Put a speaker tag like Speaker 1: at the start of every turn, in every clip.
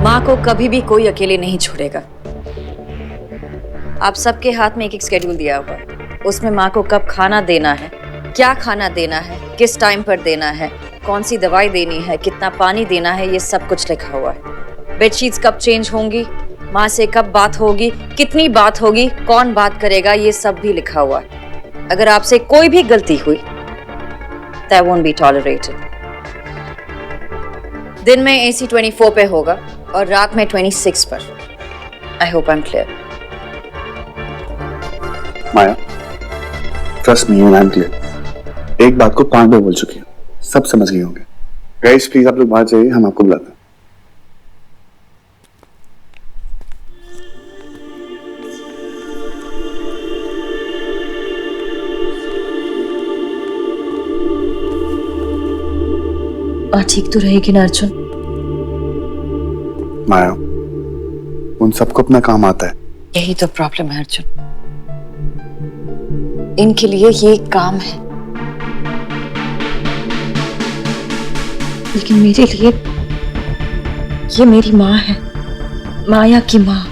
Speaker 1: माँ को कभी भी कोई अकेले नहीं छोड़ेगा। आप सबके हाथ में एक एक स्केड्यूल दिया हुआ है, उसमें माँ को कब खाना देना है, क्या खाना देना है, किस टाइम पर देना है, कौन सी दवाई देनी है, कितना पानी देना है, ये सब कुछ लिखा हुआ है। बेडशीट्स कब चेंज होंगी, माँ से कब बात होगी, कितनी बात होगी, कौन बात करेगा, ये सब भी लिखा हुआ है। अगर आपसे कोई भी गलती हुई that won't be tolerated। दिन में AC 24 पे होगा और रात में 26 पर। I hope I'm clear।
Speaker 2: Maya, trust me and I am clear. एक बात को 5 बार बोल चुकी हूँ, सब समझ गए होंगे। गाइस प्लीज आप लोग बाहर जाइए, हम आपको बुलाते हैं।
Speaker 1: माँ ठीक तो रहेगी ना अर्जुन?
Speaker 2: माया, उन सबको अपना काम आता है।
Speaker 1: यही तो प्रॉब्लम है अर्जुन, इनके लिए ये काम है, लेकिन मेरे लिए ये मेरी माँ है, माया की माँ।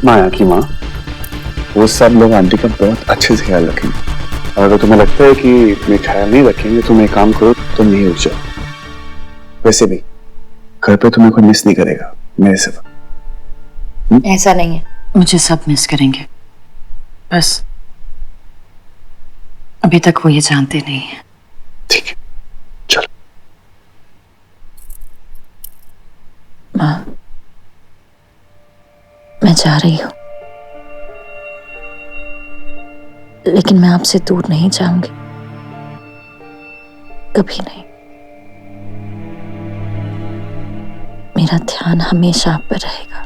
Speaker 2: माया की माँ, वो सब लोग आंटी का बहुत अच्छे से ख्याल रखेंगे। और अगर तुम्हें लगता है कि मैं ख्याल नहीं रखेंगे, तुम एक काम करो, तुम नहीं उठ जाओ। वैसे भी घर पे तुम्हें कोई मिस नहीं करेगा मेरे सिवा।
Speaker 1: ऐसा नहीं है, मुझे सब मिस करेंगे, बस अभी तक वो ये जानते नहीं है।
Speaker 2: ठीक है, चलो।
Speaker 1: माँ, मैं जा रही हूँ, लेकिन मैं आपसे दूर नहीं जाऊंगी, कभी नहीं। मेरा ध्यान हमेशा आप पर रहेगा।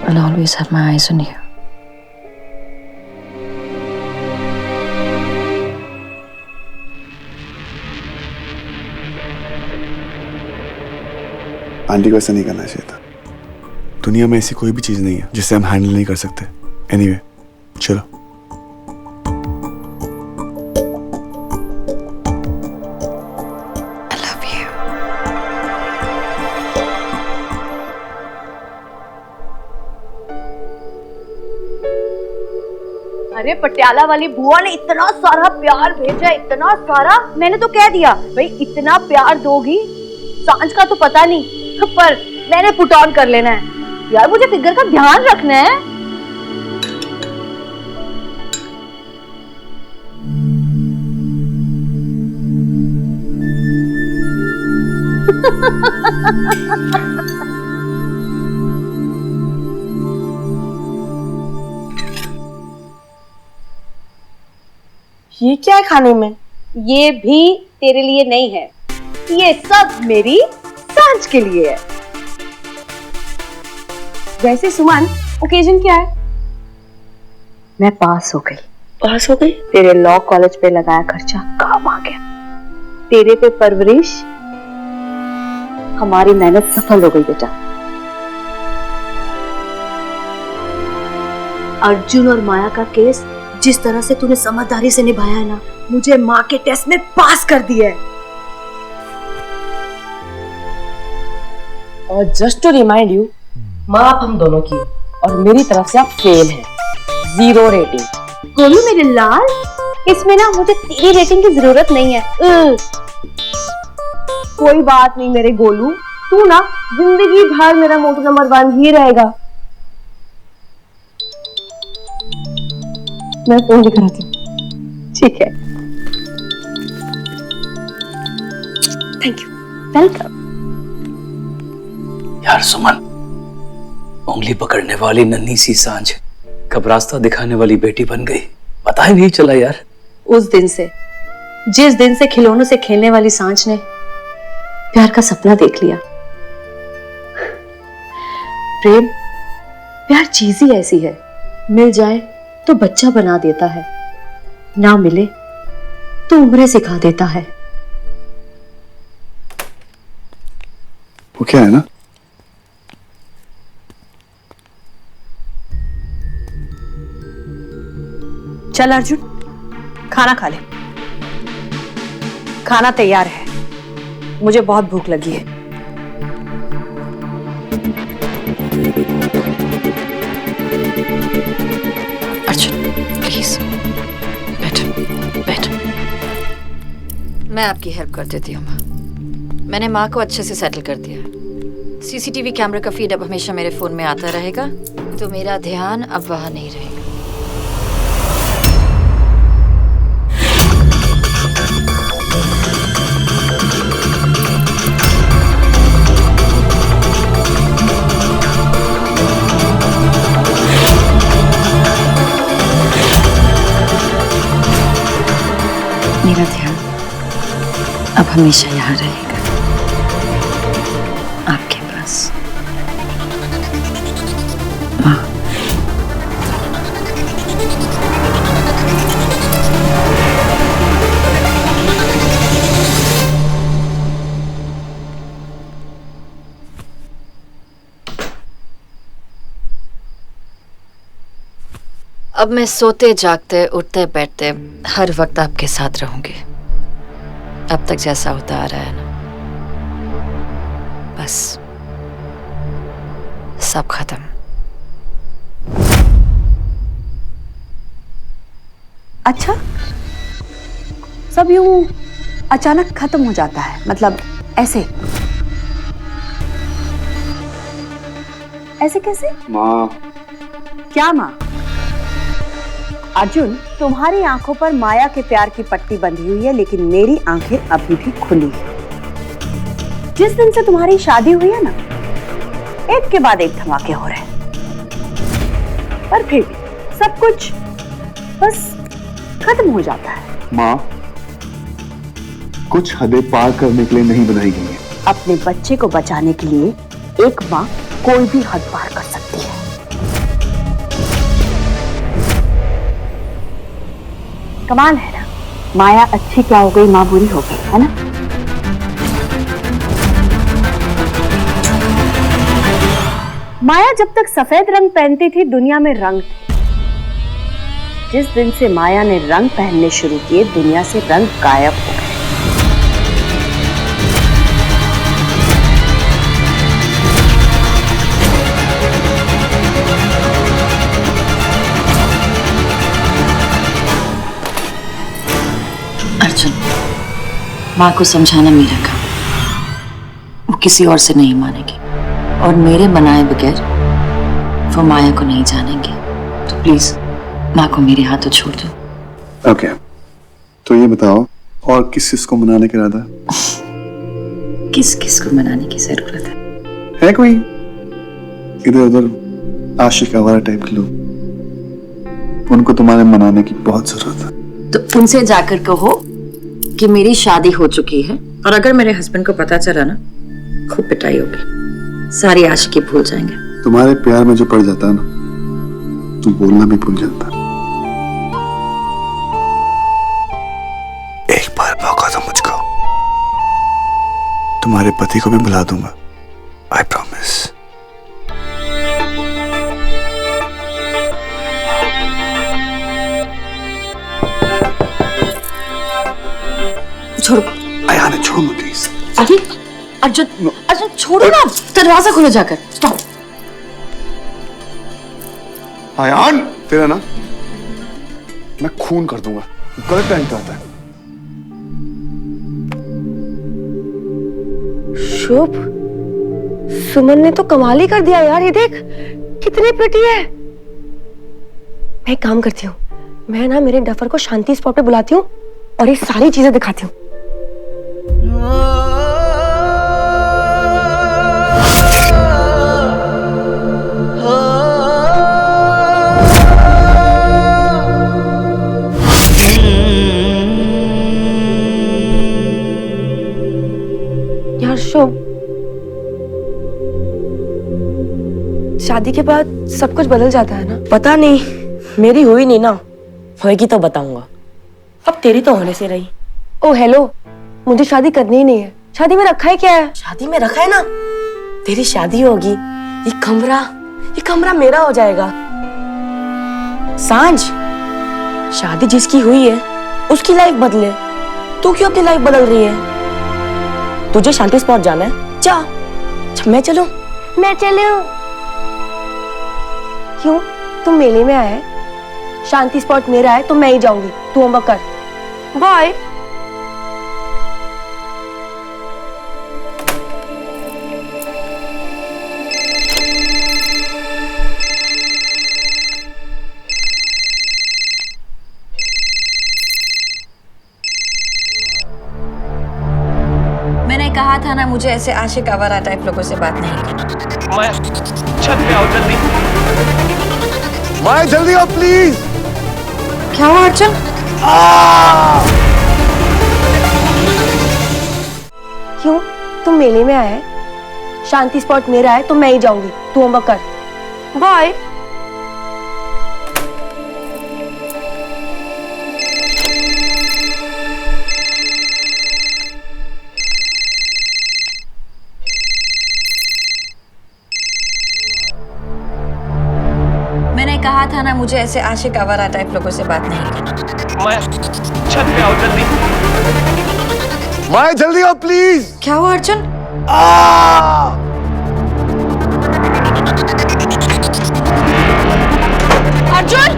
Speaker 1: I'll always have my eyes on you।
Speaker 2: Aunty को ऐसा नहीं करना चाहिए था। दुनिया में ऐसी कोई भी चीज नहीं है जिसे हम हैंडल नहीं कर सकते। एनीवे, चलो।
Speaker 1: I love you।
Speaker 3: अरे पटियाला वाली बुआ ने इतना सारा प्यार भेजा, इतना सारा। मैंने तो कह दिया भाई इतना प्यार दोगी, सांझ का तो पता नहीं, पर मैंने पुट ऑन कर लेना है यार, मुझे फिगर का ध्यान रखना है। ये क्या है खाने में? ये भी तेरे लिए नहीं है, ये सब मेरी सांझ के लिए है। वैसे सुमन, ओकेजन क्या है? मैं पास हो गई। पास हो गई? तेरे लॉ कॉलेज पे लगाया खर्चा काम आ गया, तेरे पे परवरिश, हमारी मेहनत सफल हो गई बेटा। अर्जुन और माया का केस जिस तरह से तूने समझदारी से निभाया है ना, मुझे माँ के टेस्ट में पास कर दिया है।
Speaker 4: और जस्ट टू रिमाइंड यू, माँ आप हम दोनों की, और मेरी तरफ से आप फेल हैं, 0 रेटिंग।
Speaker 3: गोलू मेरे लाल, इसमें ना मुझे तेरी रेटिंग की जरूरत नहीं है। कोई बात नहीं मेरे गोलू, तू ना जिंदगी भर मेरा मोटू नंबर 1 ही रहेगा। मैं फोन दिखाती हूँ। ठीक है, थैंक यू। वेलकम।
Speaker 5: यार सुमन, उंगली पकड़ने वाली नन्ही सी सांझ कब रास्ता दिखाने वाली बेटी बन गई, पता ही नहीं चला यार।
Speaker 3: उस दिन से, जिस दिन से खिलौनों से खेलने वाली सांझ ने प्यार का सपना देख लिया। प्रेम, प्यार चीज ही ऐसी है, मिल जाए तो बच्चा बना देता है, ना मिले तो उम्रें सिखा देता है।
Speaker 2: वो क्या है ना,
Speaker 3: चल अर्जुन, खाना खा ले। खाना तैयार है, मुझे बहुत भूख लगी है।
Speaker 1: अर्जुन प्लीज बैठ बैठ। मैं आपकी हेल्प कर देती हूँ माँ। मैंने माँ को अच्छे से सेटल कर दिया है। सीसीटीवी कैमरा का फीड अब हमेशा मेरे फोन में आता रहेगा, तो मेरा ध्यान अब वहाँ नहीं रहेगा। मेरा ध्यान अब हमेशा यहाँ रहेगा, आपके पास। माँ, अब मैं सोते जागते उठते बैठते हर वक्त आपके साथ रहूंगी। अब तक जैसा होता आ रहा है ना, बस सब खत्म।
Speaker 3: अच्छा, सब यूं अचानक खत्म हो जाता है, मतलब ऐसे ऐसे कैसे?
Speaker 2: माँ।
Speaker 3: क्या माँ? अर्जुन, तुम्हारी आंखों पर माया के प्यार की पट्टी बंधी हुई है, लेकिन मेरी आंखें अभी भी खुली हैं। जिस दिन से तुम्हारी शादी हुई है ना, एक के बाद एक धमाके हो रहे हैं, पर फिर भी सब कुछ बस खत्म हो जाता है।
Speaker 2: माँ, कुछ हदें पार करने के लिए नहीं बनाई गई है।
Speaker 3: अपने बच्चे को बचाने के लिए एक माँ कोई भी हद पार कर सकती है। कमाल है ना, माया अच्छी क्या हो गई, माँ बुरी हो गई, है ना? माया जब तक सफेद रंग पहनती थी, दुनिया में रंग थे। जिस दिन से माया ने रंग पहनने शुरू किए, दुनिया से रंग गायब हो गए।
Speaker 1: अर्जुन, माँ को समझाना मेरा काम, वो किसी और से नहीं मानेगी, और मेरे बनाए बगैर वो माया को नहीं जानेंगे। तो प्लीज माँ को मेरे हाथों छोड़ दो।
Speaker 2: ओके, तो ये बताओ, और किस किस को मनाने का इरादा
Speaker 1: किस किस को मनाने की जरूरत
Speaker 2: है? कोई इधर उधर आशिक आवारा टाइप के लोग, उनको तुम्हारे मनाने की बहुत जरूरत है।
Speaker 1: तो उनसे जाकर कहो कि मेरी शादी हो चुकी है, और अगर मेरे हस्बैंड को पता चला ना, खूब पिटाई होगी, सारी आशिकी भूल जाएंगे।
Speaker 2: तुम्हारे प्यार में जो पड़ जाता है ना, तुम बोलना भी भूल जाता। एक बार मौका दो मुझको, तुम्हारे पति को भी बुला दूंगा, आई प्रॉमिस।
Speaker 1: छोड़ो
Speaker 2: आयान, छोड़ो ना प्लीज।
Speaker 1: अरे अर्जुन, अर्जुन छोड़ो ना, दरवाजा खोलो जाकर। स्टॉप।
Speaker 2: आयान, तेरा ना मैं खून कर दूंगा, गलत टाइम पे आता है।
Speaker 3: शुभ, सुमन ने तो कमाल ही कर दिया यार, ये देख कितनी प्रिटी है। मैं एक काम करती हूँ, मैं ना मेरे डफर को शांति स्पॉट पे बुलाती हूँ और ये सारी चीजें दिखाती हूँ।
Speaker 4: हर्षो, शादी के बाद सब कुछ बदल जाता है ना? पता नहीं, मेरी हुई नहीं ना, होएगी तो बताऊंगा। अब तेरी तो होने से रही। ओ हेलो, मुझे शादी करनी ही नहीं है। शादी में रखा है क्या है? शादी में रखा है ना, तेरी शादी होगी, ये कमरा मेरा हो जाएगा। सांझ, शादी जिसकी हुई है उसकी लाइफ बदले, तू क्यों अपनी लाइफ बदल रही है? तुझे शांति स्पॉट जाना है, जा। मैं चलूं? मैं चलूं? क्यों, तुम मेले में आए, शांति स्पॉट मेरा है तो मैं ही जाऊंगी, तू होमवर्क कर। बाय।
Speaker 1: मैंने कहा था ना, मुझे ऐसे आशिक आवारा टाइप लोगों से बात नहीं करनी।
Speaker 5: मैं छत पे आओ जल्दी।
Speaker 2: माया जल्दी आओ प्लीज।
Speaker 1: क्या हुआ अर्जुन?
Speaker 4: क्यों, तुम मेले में आए, शांति स्पॉट मेरा है तो मैं ही जाऊंगी, तू होमवर्क कर। बाय।
Speaker 1: मैंने कहा था ना, मुझे ऐसे आशिक आवारा टाइप लोगों से बात नहीं करनी।
Speaker 5: मैं छत पे आओ जल्दी।
Speaker 2: माया जल्दी आओ प्लीज।
Speaker 1: क्या हुआ अर्जुन?
Speaker 3: अर्जुन!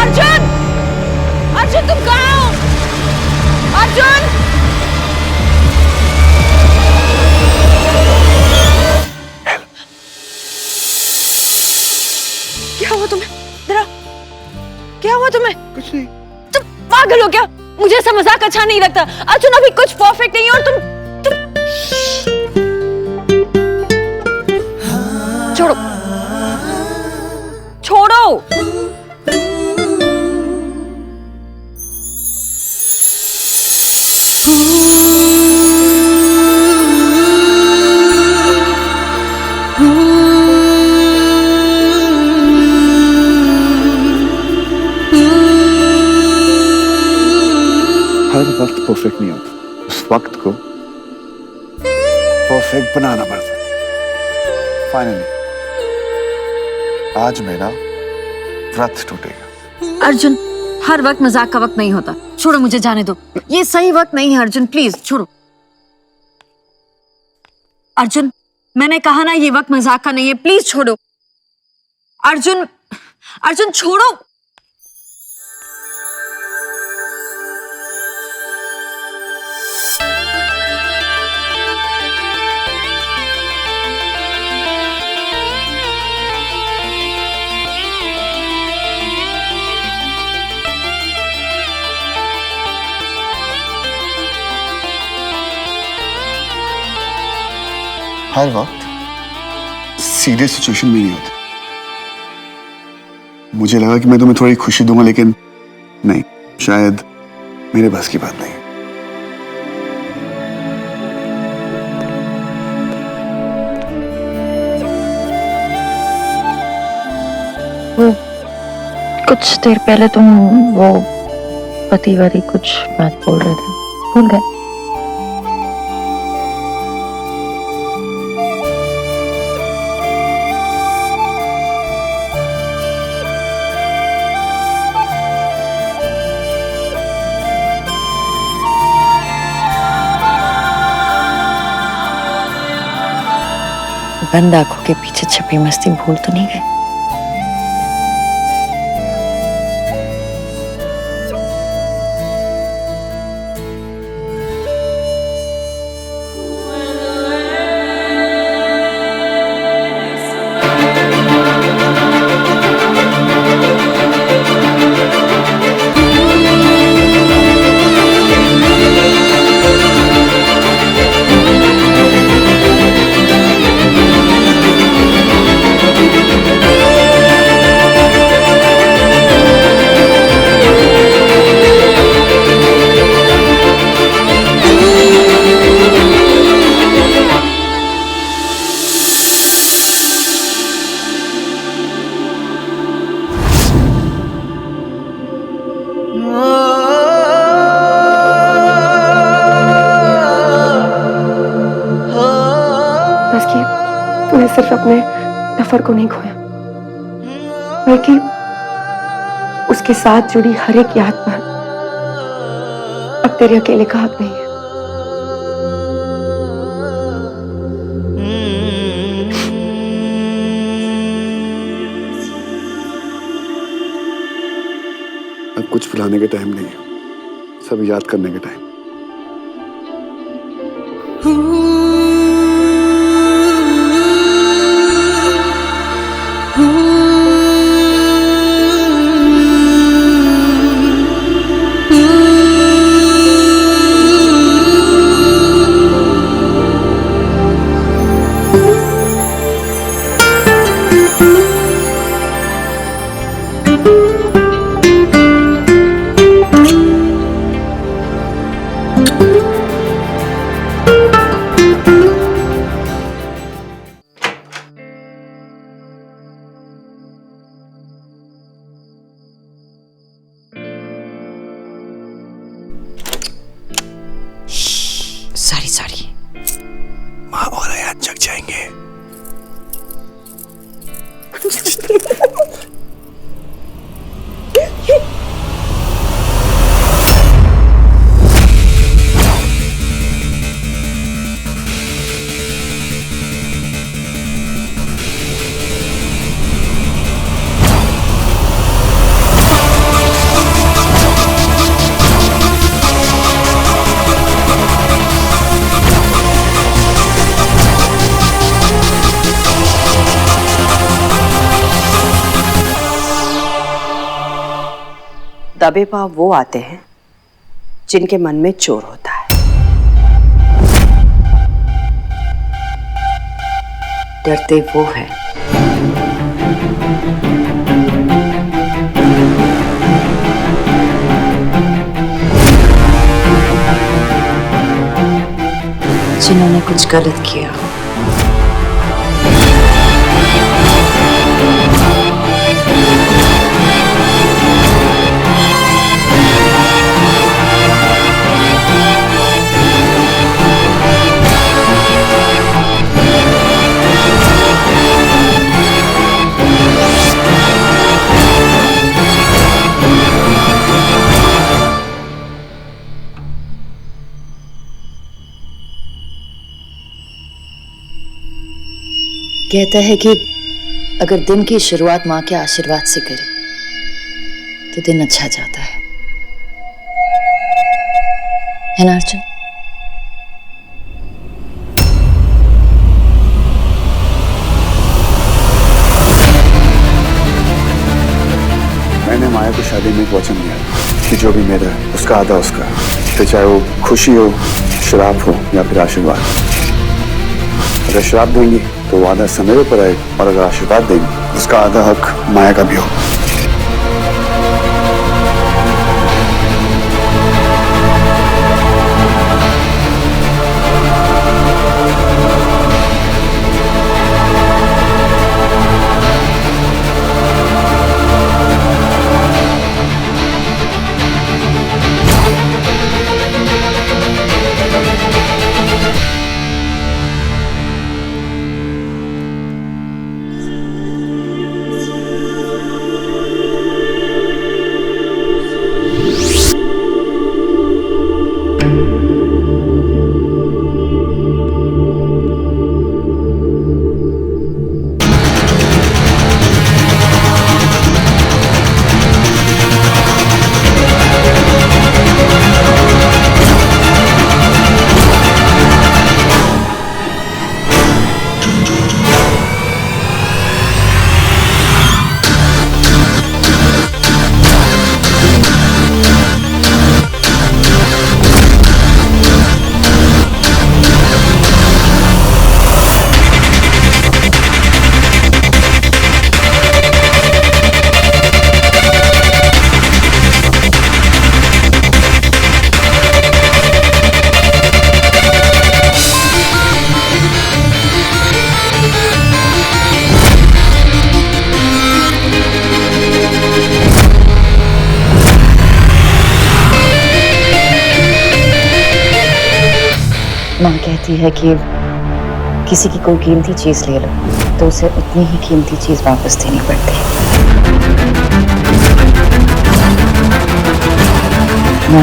Speaker 3: अर्जुन! अर्जुन तुम कहाँ हो? अर्जुन! क्या हुआ तुम्हें? जरा, क्या हुआ तुम्हें?
Speaker 2: कुछ नहीं।
Speaker 3: तुम पागल हो क्या? मुझे ऐसा मजाक अच्छा नहीं लगता। अर्जुन अभी कुछ परफेक्ट नहीं है और तुम छोड़ो, छोड़ो।
Speaker 2: हर वक्त परफेक्ट नहीं होता, उस वक्त को परफेक्ट बनाना पड़ता है। फाइनली आज मेरा व्रत टूटेगा।
Speaker 1: अर्जुन, हर वक्त मजाक का वक्त नहीं होता। छोड़ो, मुझे जाने दो, ये सही वक्त नहीं है। अर्जुन प्लीज छोड़ो। अर्जुन, मैंने कहा ना, ये वक्त मजाक का नहीं है, प्लीज छोड़ो। अर्जुन, अर्जुन छोड़ो।
Speaker 2: हर वक्त सीरियस सिचुएशन में नहीं होता। मुझे लगा कि मैं तुम्हें थोड़ी खुशी दूंगा, लेकिन नहीं, शायद मेरे बस की बात नहीं।
Speaker 1: कुछ देर पहले तुम वो पति वाली कुछ बात बोल रहे थे, भूल गए? बंद आंखों के पीछे छिपी मस्ती भूल तो नहीं गए?
Speaker 4: सिर्फ अपने नफर को नहीं खोया, बल्कि उसके साथ जुड़ी हर एक याद पर अब तेरे अकेले का हक नहीं है।
Speaker 2: अब कुछ भुलाने के टाइम नहीं है, सब याद करने के टाइम।
Speaker 1: सारी
Speaker 2: माँ और आयात जग जाएंगे।
Speaker 6: दबे पांव वो आते हैं जिनके मन में चोर होता है।
Speaker 1: डरते वो है जिन्होंने कुछ गलत किया। कहता है कि अगर दिन की शुरुआत माँ के आशीर्वाद से करे तो दिन अच्छा जाता है ना अर्जुन?
Speaker 2: मैंने माया को शादी में एक वचन दिया कि जो भी मेरा है उसका आधा उसका, तो चाहे वो खुशी हो, श्राप हो या फिर आशीर्वाद। अगर श्राप देंगी तो वो आधा समय पर आए, और अगर आशीर्वाद देंगी उसका आधा हक माया का भी हो। माँ कहती है कि किसी की कोई कीमती चीज ले लो
Speaker 1: तो उसे उतनी ही कीमती चीज वापस देनी पड़ती है। ना,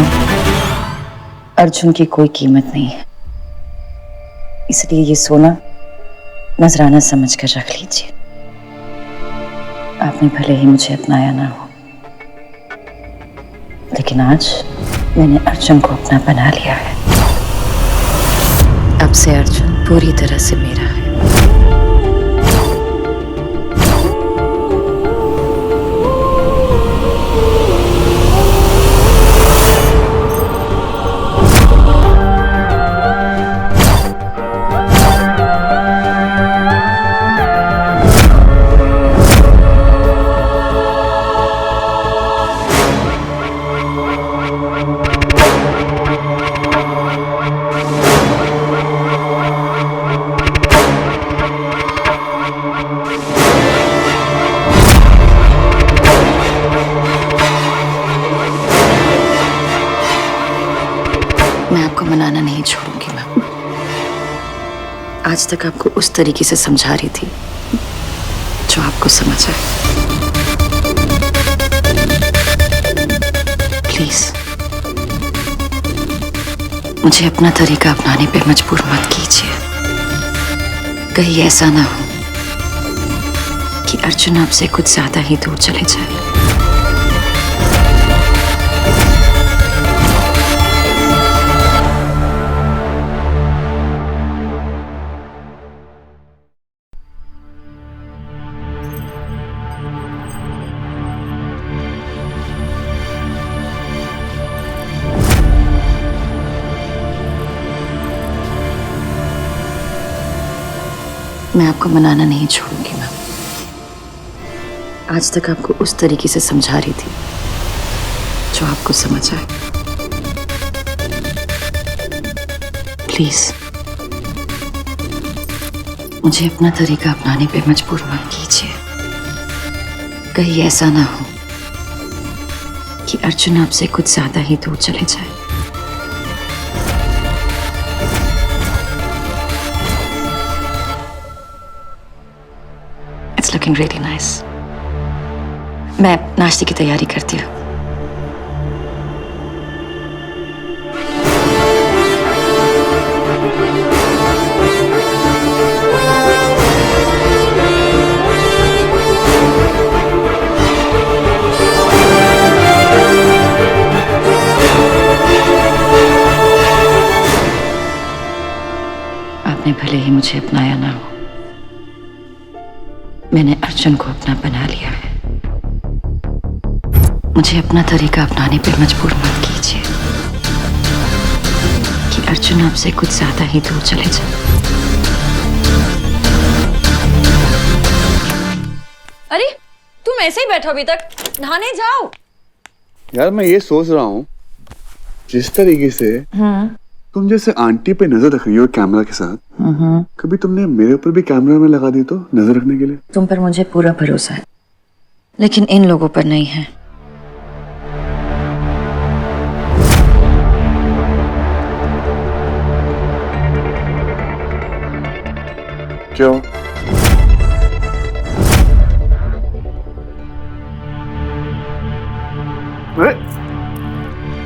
Speaker 1: अर्जुन की कोई कीमत नहीं है, इसलिए ये सोना नजराना समझ कर रख लीजिए। आपने भले ही मुझे अपनाया ना हो, लेकिन आज मैंने अर्जुन को अपना बना लिया है। अब से अर्जुन पूरी तरह से मेरा है। मैं आपको मनाना नहीं छोड़ूंगी मैम। आज तक आपको उस तरीके से समझा रही थी जो आपको समझ आए। प्लीज मुझे अपना तरीका अपनाने पे मजबूर मत कीजिए। कहीं ऐसा ना हो कि अर्जुन आपसे कुछ ज्यादा ही दूर चले जाए। मैं आपको मनाना नहीं छोड़ूंगी मैम। आज तक आपको उस तरीके से समझा रही थी जो आपको समझ आए। प्लीज मुझे अपना तरीका अपनाने पे मजबूर मत कीजिए। कहीं ऐसा ना हो कि अर्जुन आपसे कुछ ज्यादा ही दूर चले जाए। Looking really nice. मैं नाश्ते की तैयारी करती हूँ। आपने भले ही मुझे अपनाया ना हो, मैंने अर्जुन को अपना बना लिया है। मुझे अपना तरीका अपनाने पे मजबूर मत कीजिए कि अर्जुन आपसे कुछ ज्यादा ही दूर चले जाए।
Speaker 3: अरे तुम ऐसे ही बैठो अभी तक, नहाने जाओ।
Speaker 2: यार मैं ये सोच रहा हूँ, जिस तरीके से तुम जैसे आंटी पे नजर रख रही हो कैमरा के साथ, कभी तुमने मेरे ऊपर भी कैमरा में लगा दी तो नजर रखने के लिए?
Speaker 1: तुम पर मुझे पूरा भरोसा है, लेकिन इन लोगों पर नहीं है।
Speaker 2: क्यों? अरे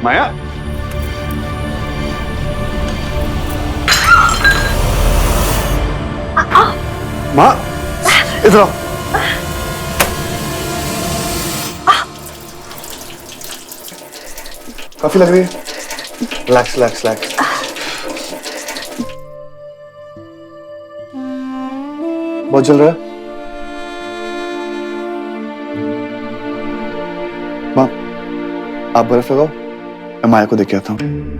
Speaker 2: माया, माँ इधर आओ। काफी लग रही है। Relax relax relax. बहुत जल रहा है। माँ आप बर्फ लगाओ, मैं माया को देख के आता हूँ।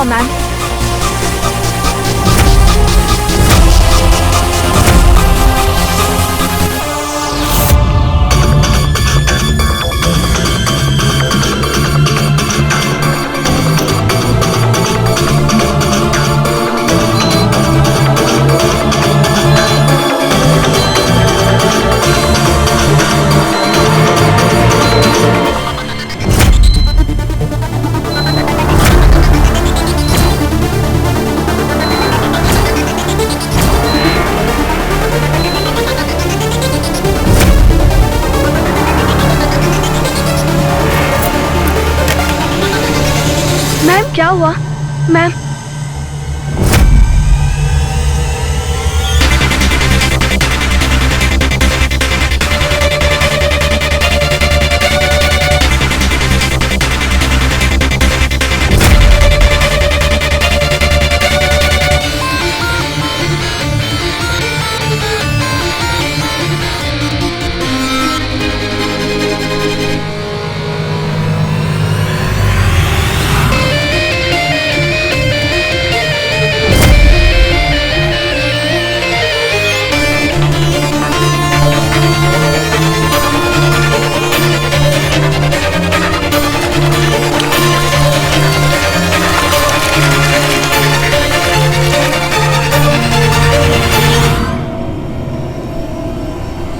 Speaker 3: हुआ मैम? मैम क्या हुआ मैम?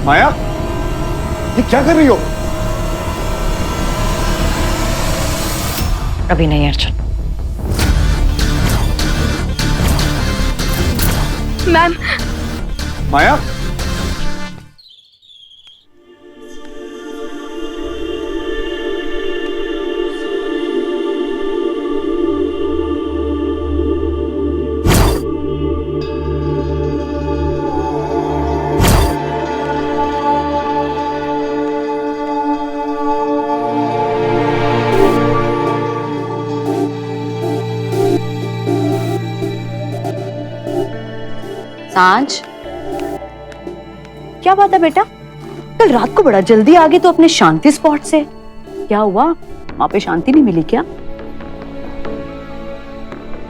Speaker 2: माया, ये क्या कर रही हो?
Speaker 1: अभी नहीं अर्जुन।
Speaker 3: मैम
Speaker 2: माया,
Speaker 1: सांझ,
Speaker 3: क्या बात है बेटा? कल रात को बड़ा जल्दी आ गए तो अपने शांति स्पॉट से। क्या हुआ? वहां पे शांति नहीं मिली क्या?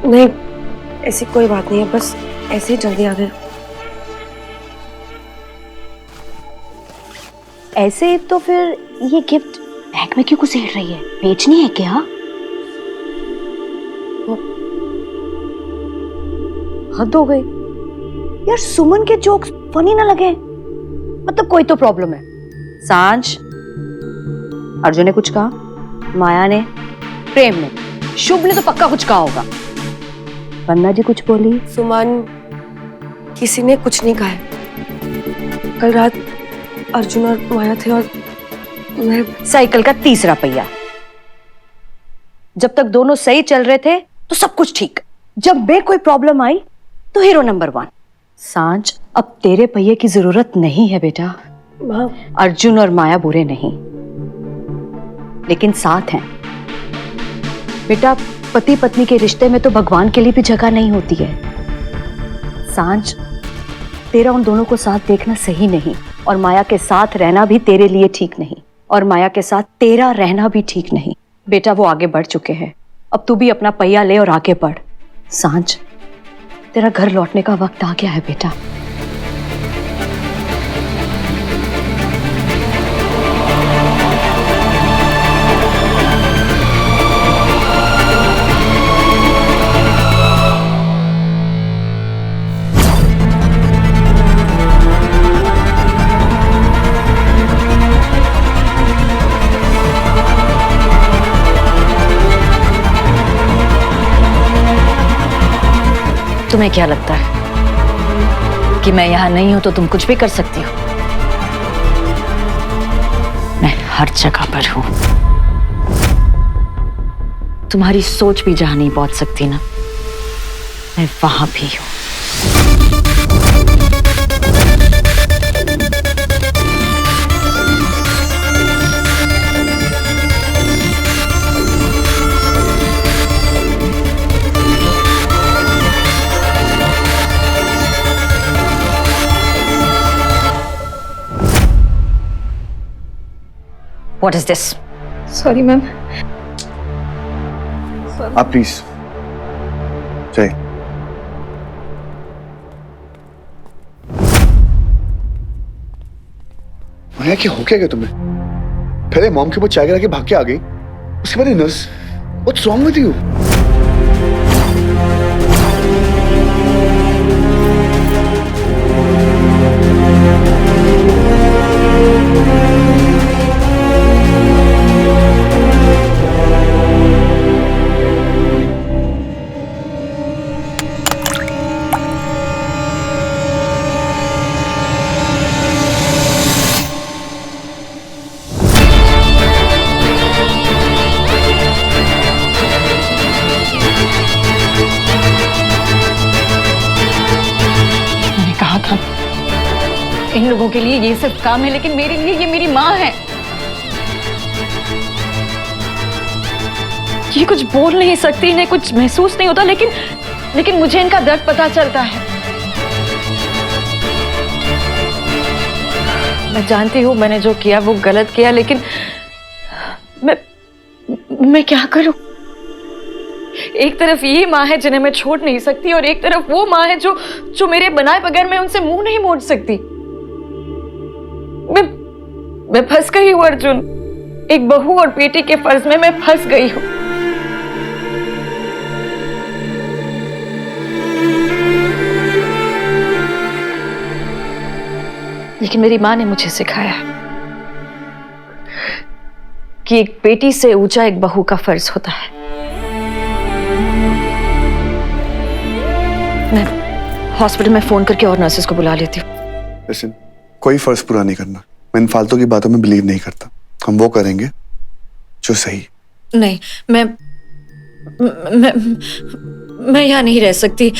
Speaker 4: नहीं, ऐसी कोई बात नहीं है, बस ऐसे ही जल्दी आ गए।
Speaker 3: ऐसे तो फिर ये गिफ्ट बैग में क्यों घुसेड़ रही है? बेचनी है क्या? हद हो गई यार, सुमन के जोक्स फनी ना लगे। मतलब कोई तो प्रॉब्लम है।
Speaker 1: सांझ,
Speaker 3: अर्जुन ने कुछ कहा, माया ने, प्रेम ने, शुभ ने तो पक्का कुछ कहा होगा। वंदना जी कुछ बोली?
Speaker 4: सुमन, किसी ने कुछ नहीं कहा है। कल रात अर्जुन और माया थे और मैं
Speaker 3: साइकिल का तीसरा पहिया। जब तक दोनों सही चल रहे थे तो सब कुछ ठीक। जब बे कोई प्रॉब्लम आई तो हीरो नंबर 1। सांझ, अब तेरे पहिए की जरूरत नहीं है बेटा।
Speaker 4: माँ,
Speaker 3: अर्जुन और माया बुरे नहीं, लेकिन साथ हैं। बेटा, पति पत्नी के रिश्ते में तो भगवान के लिए भी जगह नहीं होती है। सांझ, तेरा उन दोनों को साथ देखना सही नहीं, और माया के साथ रहना भी तेरे लिए ठीक नहीं, और माया के साथ तेरा रहना भी ठीक नहीं। बेटा, वो आगे बढ़ चुके हैं, अब तू भी अपना पहिया ले और आगे बढ़। सांझ, तेरा घर लौटने का वक्त आ गया है बेटा।
Speaker 1: तुम्हें क्या लगता है कि मैं यहां नहीं हूं तो तुम कुछ भी कर सकती हो? मैं हर जगह पर हूं। तुम्हारी सोच भी जहां नहीं पहुंच सकती ना, मैं वहां भी हूं। What is this?
Speaker 4: Sorry ma'am.
Speaker 2: आप प्लीज जय। माया क्या हो क्या तुम्हें? पहले मॉम के ऊपर चाय गिरा के भाग के आ गई, उसके बाद nurse. What's wrong with you?
Speaker 1: मैंने कहा था इन लोगों के लिए ये सिर्फ काम है, लेकिन मेरे लिए ये मेरी माँ है। ये कुछ बोल नहीं सकती, इन्हें कुछ महसूस नहीं होता, लेकिन मुझे इनका दर्द पता चलता है। मैं जानती हूँ मैंने जो किया वो गलत किया, लेकिन मैं क्या करूं? एक तरफ ये माँ है जिन्हें मैं छोड़ नहीं सकती, और एक तरफ वो माँ है जो मेरे बनाए बगैर मैं उनसे मुंह नहीं मोड़ सकती। मैं फंस गई हूँ अर्जुन, एक बहू और बेटी के फर्ज में मैं फंस गई हूँ। लेकिन मेरी माँ ने मुझे सिखाया कि एक बेटी से ऊंचा एक बहू का फर्ज होता है। मैं हॉस्पिटल में फोन करके और नर्सेस को बुला लेती हूँ।
Speaker 2: लिसन, कोई फर्ज पूरा नहीं करना। मैं इन फालतू की बातों में बिलीव नहीं करता। हम वो करेंगे जो सही।
Speaker 1: नहीं, मैं यहाँ नहीं रह सकती।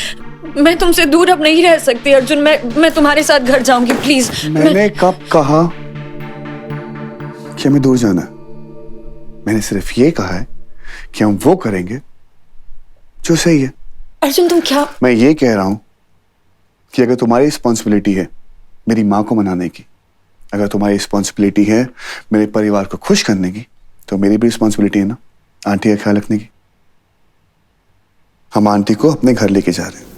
Speaker 1: मैं तुमसे दूर अब नहीं रह सकती अर्जुन। मैं तुम्हारे साथ घर जाऊंगी, प्लीज।
Speaker 2: मैंने कब कहा कि हमें दूर जाना है? मैंने सिर्फ ये कहा है कि हम वो करेंगे जो सही है।
Speaker 1: अर्जुन तुम क्या?
Speaker 2: मैं ये कह रहा हूं कि अगर तुम्हारी रिस्पॉन्सिबिलिटी है मेरी माँ को मनाने की, अगर तुम्हारी रिस्पॉन्सिबिलिटी है मेरे परिवार को खुश करने की, तो मेरी भी रिस्पॉन्सिबिलिटी है ना आंटी का ख्याल रखने की। हम आंटी को अपने घर लेके जा रहे हैं।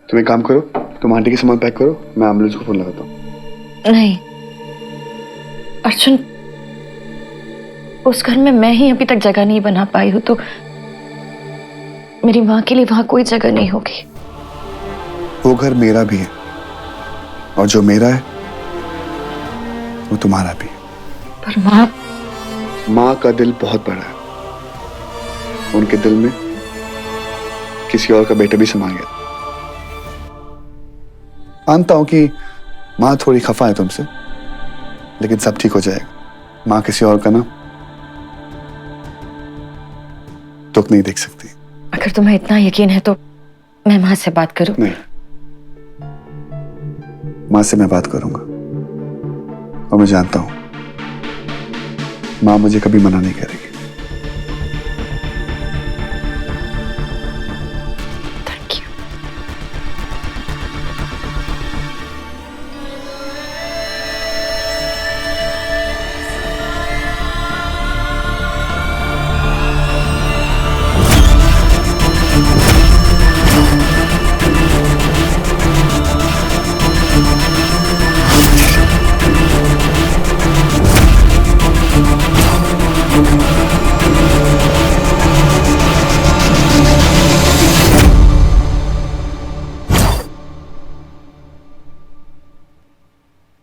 Speaker 2: तुम एक काम करो, तुम आंटी के सामान पैक करो, मैं एम्बुलेंस को फोन लगाता हूँ।
Speaker 1: नहीं अर्जुन, उस घर में मैं ही अभी तक जगह नहीं बना पाई हूँ, तो मेरी माँ के लिए वहां कोई जगह नहीं होगी।
Speaker 2: वो घर मेरा भी है, और जो मेरा है वो तुम्हारा भी है।
Speaker 1: पर
Speaker 2: माँ का दिल बहुत बड़ा है, उनके दिल में किसी और का बेटा भी समा गया। मानता हूं कि माँ थोड़ी खफा है तुमसे, लेकिन सब ठीक हो जाएगा। माँ किसी और का ना दुख नहीं देख सकती।
Speaker 1: अगर तुम्हें इतना यकीन है तो मैं माँ से बात करूं?
Speaker 2: नहीं, माँ से मैं बात करूंगा, और मैं जानता हूं माँ मुझे कभी मना नहीं करेगी।
Speaker 1: Thank you.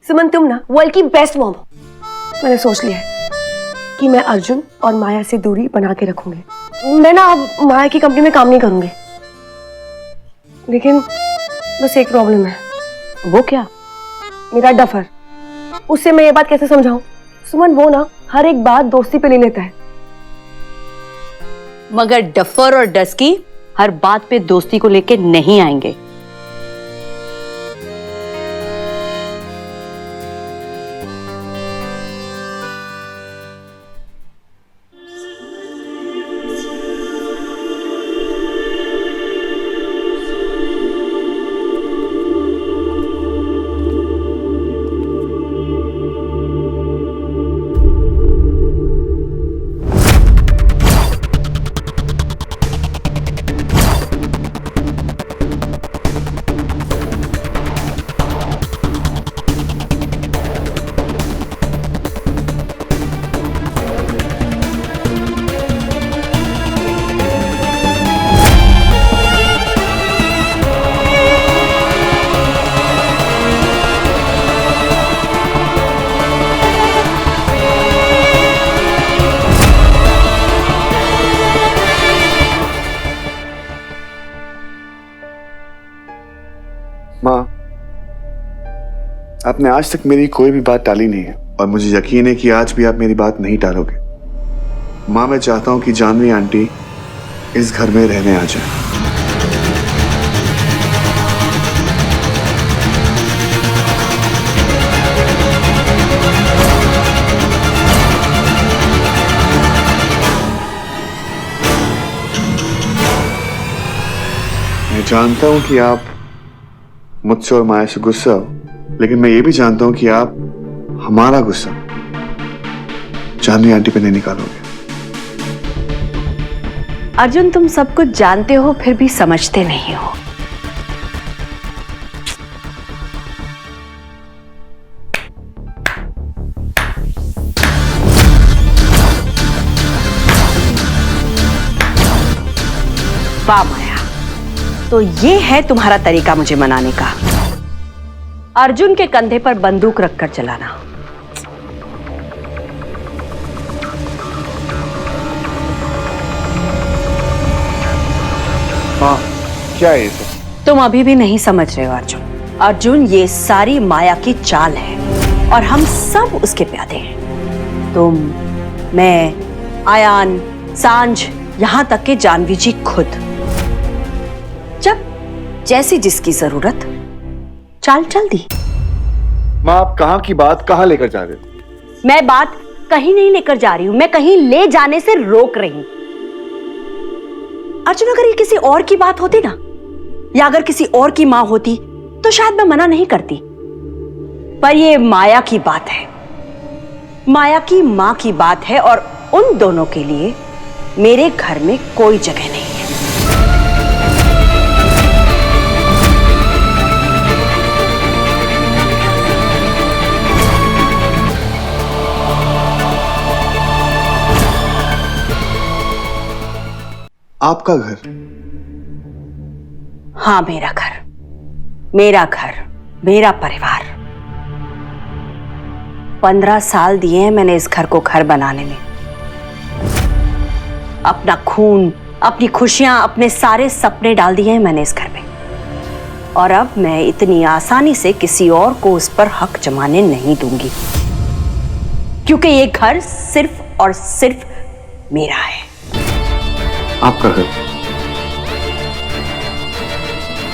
Speaker 3: सुमन, तुम ना वर्ल्ड की बेस्ट मॉम हो। मैंने सोच लिया है कि मैं अर्जुन और माया से दूरी बना के रखूंगी। मैं ना अब माया की कंपनी में काम नहीं करूंगी, लेकिन बस एक प्रॉब्लम है।
Speaker 6: वो क्या?
Speaker 3: मेरा डफर। उससे मैं ये बात कैसे समझाऊं? सुमन, वो ना हर एक बात दोस्ती पे ले लेता है।
Speaker 6: मगर डफर और डस्की हर बात पे दोस्ती को लेके नहीं आएंगे।
Speaker 2: आपने आज तक मेरी कोई भी बात टाली नहीं है और मुझे यकीन है कि आज भी आप मेरी बात नहीं टालोगे। माँ, मैं चाहता हूं कि जानवी आंटी इस घर में रहने आ जाए। मैं जानता हूं कि आप मुझसे और माया से गुस्सा हो, लेकिन मैं ये भी जानता हूं कि आप हमारा गुस्सा जानवी आंटी पे नहीं निकालोगे।
Speaker 6: अर्जुन, तुम सब कुछ जानते हो फिर भी समझते नहीं हो। वाह माया, तो ये है तुम्हारा तरीका मुझे मनाने का, अर्जुन के कंधे पर बंदूक रखकर चलाना।
Speaker 2: हाँ, क्या है ये सब?
Speaker 6: तुम अभी भी नहीं समझ रहे हो अर्जुन। अर्जुन, ये सारी माया की चाल है और हम सब उसके प्यादे हैं। तुम, मैं, आयान, सांझ, यहां तक के जानवी जी खुद। जब जैसी जिसकी जरूरत चाल चल दी।
Speaker 2: माँ, आप कहाँ की बात कहाँ लेकर जा रहे हो?
Speaker 6: मैं बात कहीं नहीं लेकर जा रही हूं, मैं कहीं ले जाने से रोक रही हूं। अर्जुन, अगर ये किसी और की बात होती ना, या अगर किसी और की मां होती तो शायद मैं मना नहीं करती, पर ये माया की बात है, माया की मां की बात है और उन दोनों के लिए मेरे घर में कोई जगह नहीं है।
Speaker 2: आपका घर?
Speaker 6: हाँ, मेरा घर, मेरा घर, मेरा परिवार। 15 साल दिए हैं मैंने इस घर को घर बनाने में। अपना खून, अपनी खुशियां, अपने सारे सपने डाल दिए हैं मैंने इस घर में। और अब मैं इतनी आसानी से किसी और को उस पर हक जमाने नहीं दूंगी, क्योंकि ये घर सिर्फ और सिर्फ मेरा है।
Speaker 2: आपका घर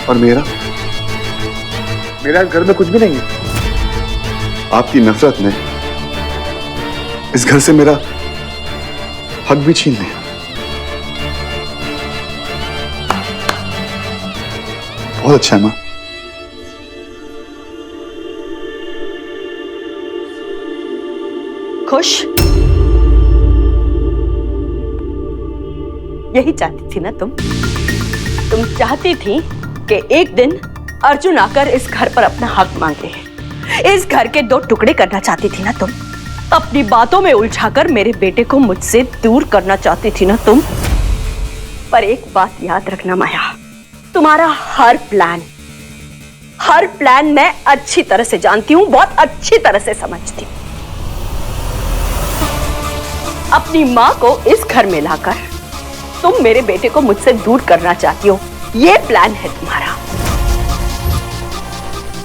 Speaker 2: और मेरा? मेरा घर में कुछ भी नहीं है। आपकी नफरत ने इस घर से मेरा हक भी छीन लिया। बहुत अच्छा है मां।
Speaker 6: खुश? यही चाहती थी ना तुम चाहती थी कि एक दिन अर्जुन आकर इस घर पर अपना हक मांग ले। इस घर के 2 टुकड़े करना चाहती थी ना तुम, अपनी बातों में उलझाकर मेरे बेटे को मुझसे दूर करना चाहती थी ना तुम। पर एक बात याद रखना माया, तुम्हारा हर प्लान मैं अच्छी तरह से जानती हूं, बहुत अच्छी तरह से समझती हूं। अपनी मां को इस घर में लाकर तुम मेरे बेटे को मुझसे दूर करना चाहती हो, ये प्लान है तुम्हारा।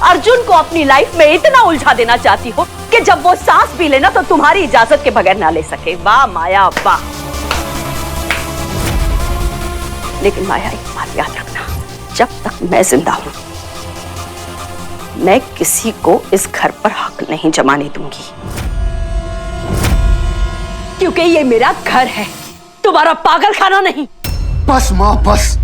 Speaker 6: अर्जुन को अपनी लाइफ में इतना उलझा देना चाहती हो कि जब वो सांस भी लेना तो तुम्हारी इजाजत के बगैर ना ले सके। वाह माया, वाह। लेकिन माया, एक बात याद रखना, जब तक मैं जिंदा हूं, मैं किसी को इस घर पर हक नहीं जमाने दूंगी, क्योंकि ये मेरा घर है, तुम्हारा पागल खाना नहीं।
Speaker 2: बस मां, बस।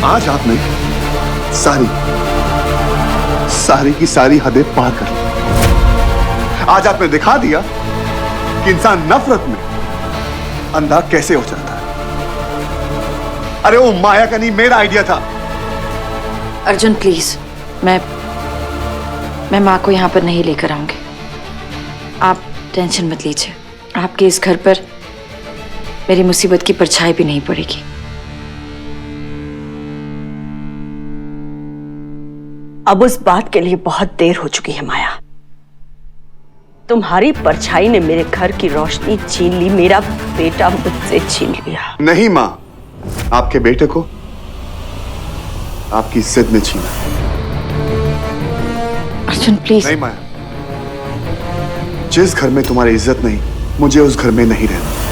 Speaker 2: आज आपने सारी की सारी हदें पार कर ली। आज आपने दिखा दिया कि इंसान नफरत में अंधा कैसे हो जाता है। अरे वो माया का नहीं, मेरा आइडिया था।
Speaker 1: अर्जुन प्लीज, मैं माँ को यहाँ पर नहीं लेकर आऊंगी। आप टेंशन मत लीजिए, आपके इस घर पर मेरी मुसीबत की परछाई भी नहीं पड़ेगी।
Speaker 6: अब उस बात के लिए बहुत देर हो चुकी है माया। तुम्हारी परछाई ने मेरे घर की रोशनी छीन ली, मेरा बेटा मुझसे छीन लिया।
Speaker 2: नहीं माँ, आपके बेटे को आपकी इज्जत ने छीना।
Speaker 1: अर्जुन प्लीज।
Speaker 2: नहीं माया, जिस घर में तुम्हारी इज्जत नहीं, मुझे उस घर में नहीं रहना।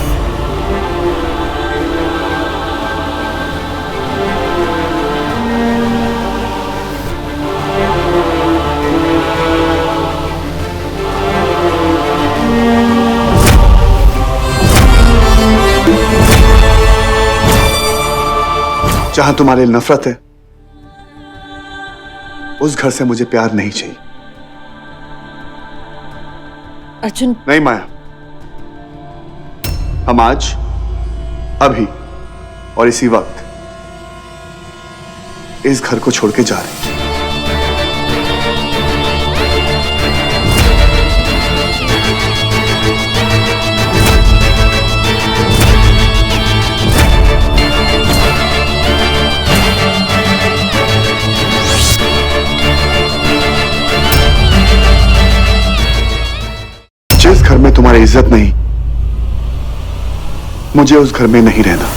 Speaker 2: जहां तुम्हारे लिए नफरत है, उस घर से मुझे प्यार नहीं चाहिए।
Speaker 1: अर्जुन
Speaker 2: नहीं माया, हम आज, अभी और इसी वक्त इस घर को छोड़ के जा रहे हैं। जिस घर में तुम्हारी इज्जत नहीं, मुझे उस घर में नहीं रहना।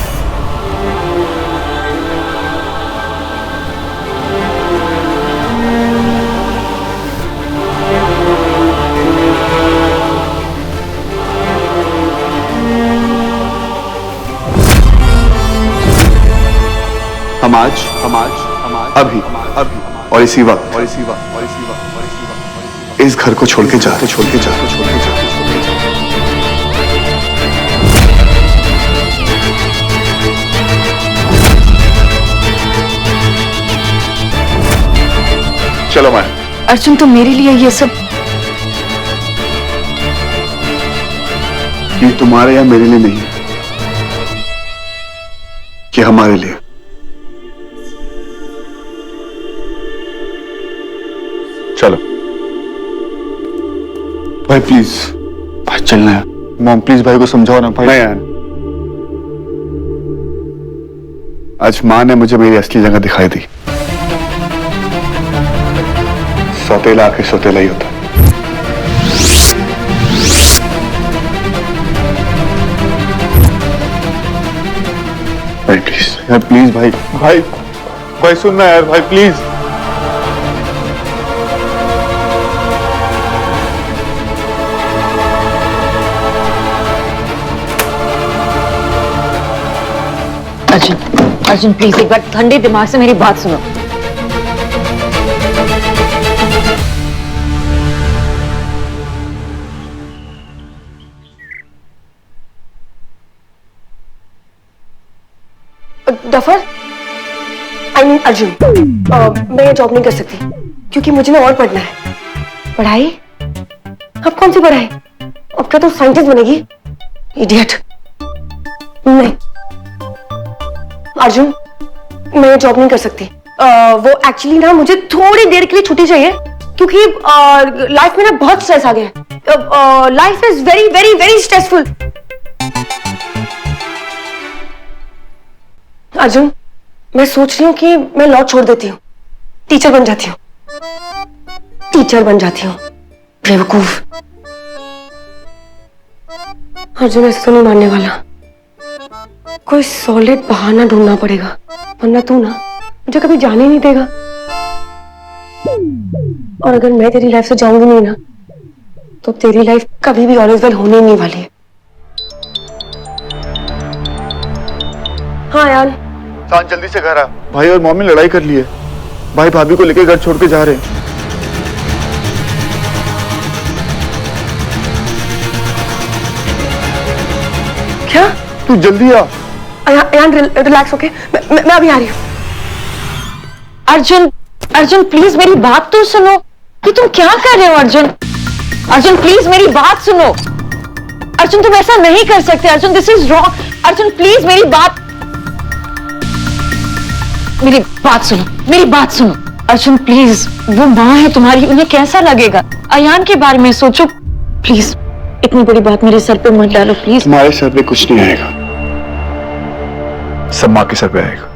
Speaker 2: हम आज, अभी और इसी वक्त इस घर को छोड़ के जा। चलो मैं।
Speaker 1: अर्जुन तो मेरे लिए ये सब,
Speaker 2: ये तुम्हारे या मेरे लिए नहीं, ये हमारे लिए। चलो भाई प्लीज, भाई चलना है। मॉम प्लीज भाई को समझाओ ना भाई। नहीं यार, आज माँ ने मुझे मेरी असली जगह दिखाई दी। सौतेला आके सौतेला ही होता। भाई प्लीज यार, प्लीज भाई भाई भाई सुनना यार भाई प्लीज।
Speaker 1: अर्जुन प्लीज एक बार ठंडे दिमाग से मेरी बात सुनो।
Speaker 4: डफर, आई मीन अर्जुन, मैं जॉब नहीं कर सकती क्योंकि मुझे ना और पढ़ना है। पढ़ाई? अब कौन सी पढ़ाई? अब क्या तो साइंटिस्ट बनेगी? इडियट। नहीं अर्जुन, मैं जॉब नहीं कर सकती। वो एक्चुअली ना मुझे थोड़ी देर के लिए छुट्टी चाहिए क्योंकि लाइफ में ना बहुत स्ट्रेस आ गया है। Life is very very very stressful. Arjun, मैं सोच रही हूँ कि मैं लॉ छोड़ देती हूँ, टीचर बन जाती हूँ। बेवकूफ। अर्जुन ऐसे तो नहीं मानने वाला, कोई सॉलिड बहाना ढूंढना पड़ेगा, वरना तू ना मुझे कभी जाने नहीं देगा। और अगर मैं तेरी लाइफ से जाऊंगी नहीं ना, तो तेरी लाइफ कभी भी ऑलवेज वेल होने नहीं वाली है। हाँ यार,
Speaker 2: सांझ जल्दी से घर आ। भाई और मम्मी लड़ाई कर ली है, भाई भाभी को लेके घर छोड़ के जा रहे हैं।
Speaker 4: क्या?
Speaker 2: तू जल्दी आ।
Speaker 4: यार रिलैक्स होके, मैं अभी आ रही हूँ।
Speaker 1: अर्जुन प्लीज मेरी बात तो सुनो। ये तुम क्या कर रहे हो अर्जुन प्लीज मेरी बात सुनो। अर्जुन तुम ऐसा नहीं कर सकते। Arjun this is wrong. Arjun please मेरी बात सुनो। अर्जुन प्लीज, वो माँ है तुम्हारी, उन्हें कैसा लगेगा? अयान के बारे में सोचो प्लीज। इतनी बड़ी बात मेरे सर पे मत डालो प्लीज।
Speaker 2: तुम्हारे सर पे कुछ नहीं आएगा, सब माँ के सर पे आएगा।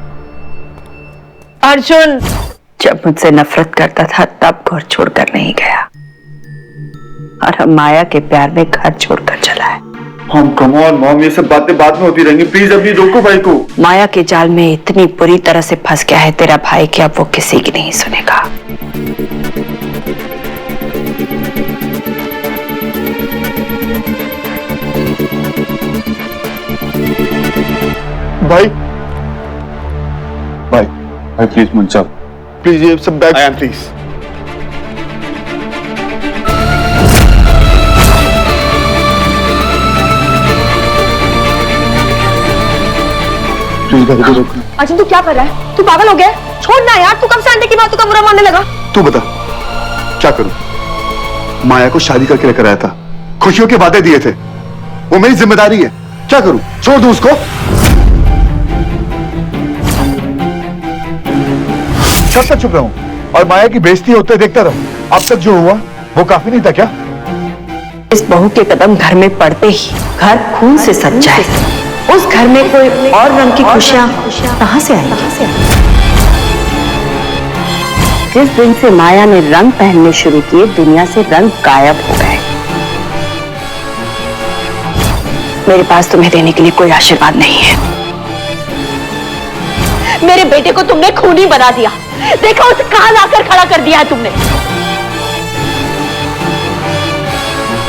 Speaker 1: अर्जुन,
Speaker 6: जब मुझसे नफरत करता था तब घर छोड़कर नहीं गया, और हम माया के प्यार में घर छोड़कर चला है।
Speaker 2: मॉम कम ऑन मॉम, ये सब बातें बाद में होती रहेंगी, प्लीज अभी रोको भाई को।
Speaker 6: माया के जाल में इतनी बुरी तरह से फंस गया है तेरा भाई कि अब वो किसी की नहीं सुनेगा।
Speaker 2: भाई भाई भाई प्लीज मुझे प्लीज ये सब बैग प्लीज। प्लीज गाड़ी को रोको।
Speaker 3: अर्जुन तू क्या कर रहा है? तू पागल हो गया है? छोड़ ना यार, तू कब से आंटी की बातों का बुरा मानने लगा?
Speaker 2: तू बता क्या करूं? माया को शादी करके लेकर आया था, खुशियों के वादे दिए थे, वो मेरी जिम्मेदारी है, क्या करूं? छोड़ दूं उसको? कब तक चुप रहूं और माया की बेइज्जती होते देखता रहूं? अब तक जो हुआ वो काफी नहीं था क्या?
Speaker 6: इस बहू के कदम घर में पड़ते ही घर खून से सज जाए। उस घर में कोई और रंग की खुशियां कहां से आएंगी? जिस दिन से माया ने रंग पहनने शुरू किए, दुनिया से रंग गायब हो गए। मेरे पास तुम्हें देने के लिए कोई आशीर्वाद नहीं है। मेरे बेटे को तुमने खूनी बना दिया, देखो उसे कहां लाकर खड़ा कर दिया है तुमने।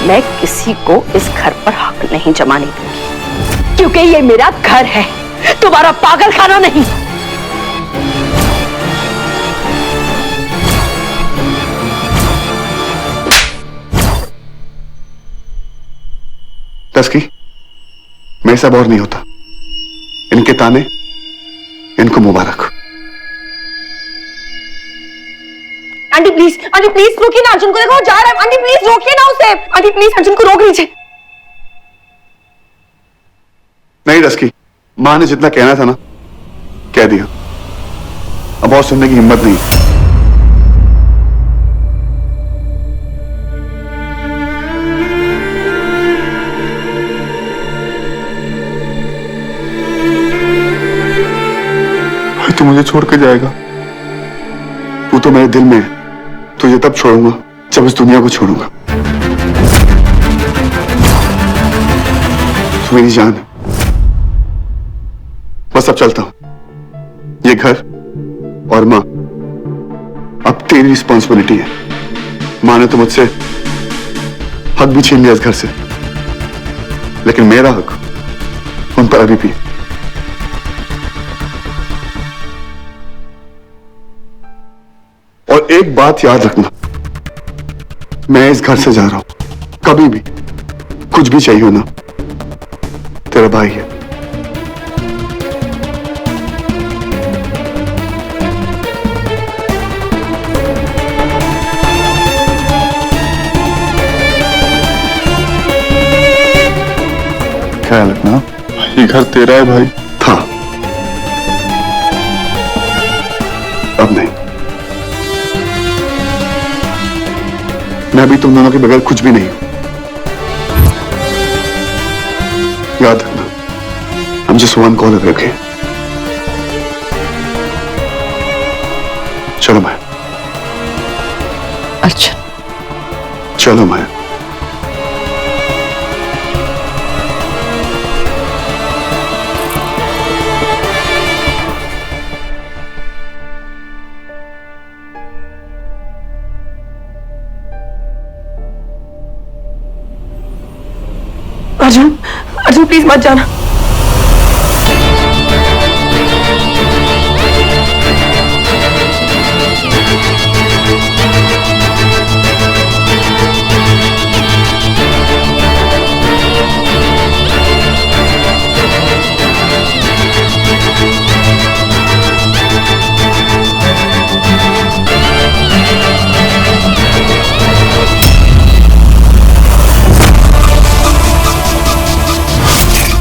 Speaker 6: मैं किसी को इस घर पर हक नहीं जमाने दूंगी, क्योंकि ये मेरा घर है, तुम्हारा पागल खाना नहीं।
Speaker 2: तस्की, मैं सब और नहीं होता। इनके ताने इनको मुबारक।
Speaker 3: आंटी प्लीज रोकिए ना अर्जुन को, देखो वो जा रहा है। आंटी प्लीज रोकिए ना उसे। आंटी प्लीज अर्जुन को रोक लीजिए।
Speaker 2: नहीं तस्की, मां ने जितना कहना था ना कह दिया, अब और सुनने की हिम्मत नहीं। तू मुझे छोड़ के जाएगा? तू तो मेरे दिल में है, तुझे तब छोड़ूंगा जब इस दुनिया को छोड़ूंगा। तू मेरी जान है। बस अब चलता हूं। ये घर और मां अब तेरी रिस्पॉन्सिबिलिटी है। मां ने तो मुझसे हक भी छीन लिया इस घर से, लेकिन मेरा हक उन पर अभी भी है। और एक बात याद रखना, मैं इस घर से जा रहा हूं। कभी भी कुछ भी चाहिए हो ना, तेरा भाई है। ख्याल रखना, ये घर तेरा है भाई। था, अब नहीं। मैं भी तुम दोनों के बगैर कुछ भी नहीं हूं। याद रखना, I'm just one call away, okay? चलो माया।
Speaker 1: अर्जुन,
Speaker 2: चलो माया।
Speaker 4: अर्जुन प्लीज मत जाना।